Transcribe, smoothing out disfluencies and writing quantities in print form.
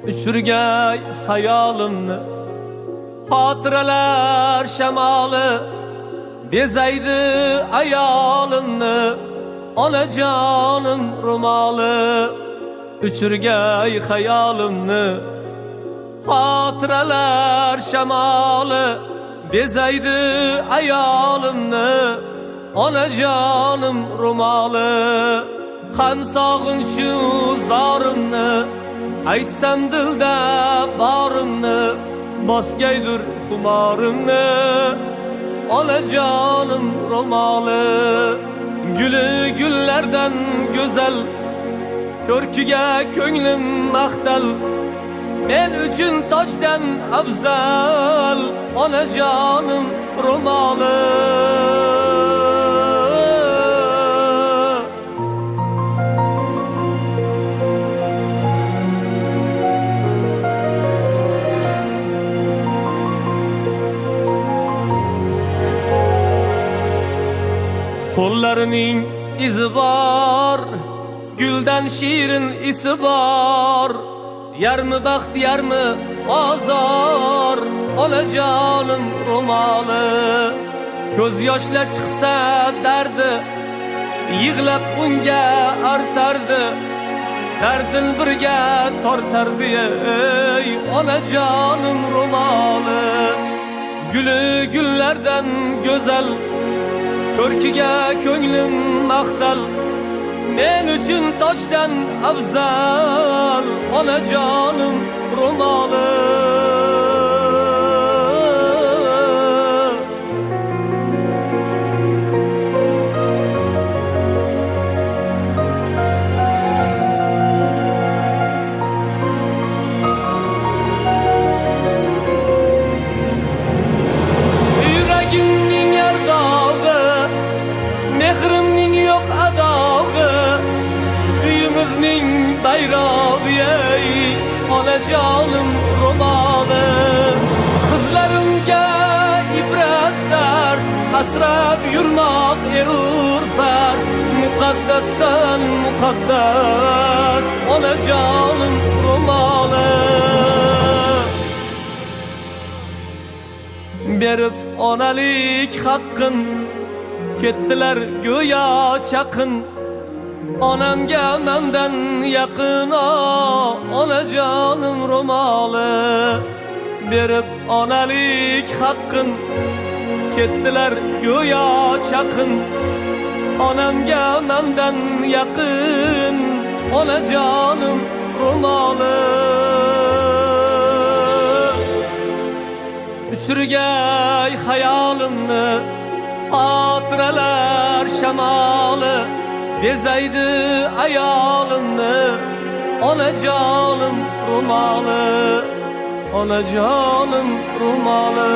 Uçurgay hayolimni xotiralar shamoli bezaydi ayolimni onajonim ro'moli. Uçurgay hayolimni xotiralar shamoli bezaydi ayolimni onajonim ro'moli. Ham sog'inchu zorimni aytsam dilda borimni bosgaydir xumorimni onajonim ro'moli. Guli gullardan go'zal ko'rkiga ko'nglim maqtal men uchun tojdan afzal onajonim ro'moli. Qo'llarining izi bor, guldan shirin isi bor, yarmi baxt yarmi ozor onajonim ro'moli. Ko'z yoshla chiqsa dardi yig'lab unga artardi, dardin birga tortardi ey onajonim ro'moli. Guli gullardan go'zal ko'rkiga ko'nglim maqtal men uchun tojdan afzal onajonim ro'moli. Yuragimning ardog'i, mehrimning yo'q adog'i, uyimizning bayrog'i ey onajonim ro'moli. Qizlarimga ibrat dars, asrab yurmoq erur farz, muqaddasdan muqaddas onajonim ro'moli. Berib onalik haqqin ketdilar go'yo chaqin, onamga mendan yaqin onajonim ro'moli. Berib onalik haqqin ketdilar go'yo chaqin, onamga mendan yaqin onajonim ro'moli. Uçurgay hayolimni xotiralar shamoli bezaydi ayolimni onajonim ro'moli, onajonim ro'moli.